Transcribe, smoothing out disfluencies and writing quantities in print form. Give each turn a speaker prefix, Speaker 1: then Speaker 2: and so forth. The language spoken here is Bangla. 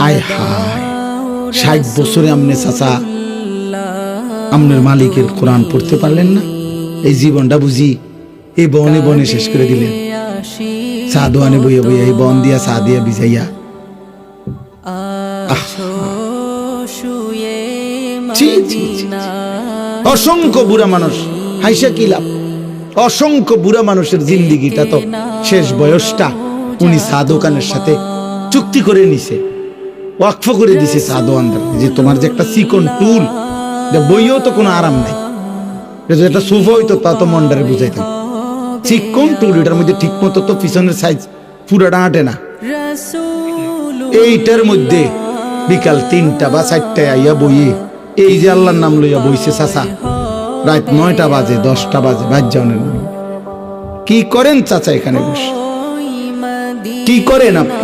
Speaker 1: আয় হায় 60 বছরে আমনে চাচা আমনের মালিকের কোরআন পড়তে পারলেন না, এই জীবনটা বুঝি এই বনে বনে শেষ করে দিলেন। চা দোয়ানে বইয়া বইয়া এই বন দিয়া চা দিয়া ভিজাইয়া অসংখ্য বুড়া মানুষ হাইসা কি লাভ, অসংখ্য বুড়া মানুষের জিন্দিগিটা তো শেষ বয়সটা উনি চা দোকানের সাথে চুক্তি করে নিছে, ওয়াকফ করে দিছে চা দোকানদার যে তোমার যে একটা চিকন টুল বইও তো কোনো আরাম নাই, একটা সোফা হইতো তা তো মন্ডারে বুঝাইতাম, চিকন টুল এটার মধ্যে ঠিক মতো তো পিছনের সাইজ পুরাটা আটে না, এইটার মধ্যে বিকাল 3টা বা 4টায় আইয়া বইয়ে এই যে আল্লাহর নাম লইয়া বইছে চাচা, রাত 9টা বাজে 10টা বাজে বাজ্যানের নাম। কি করেন চাচা এখানে বসে, কি করেন আপনি?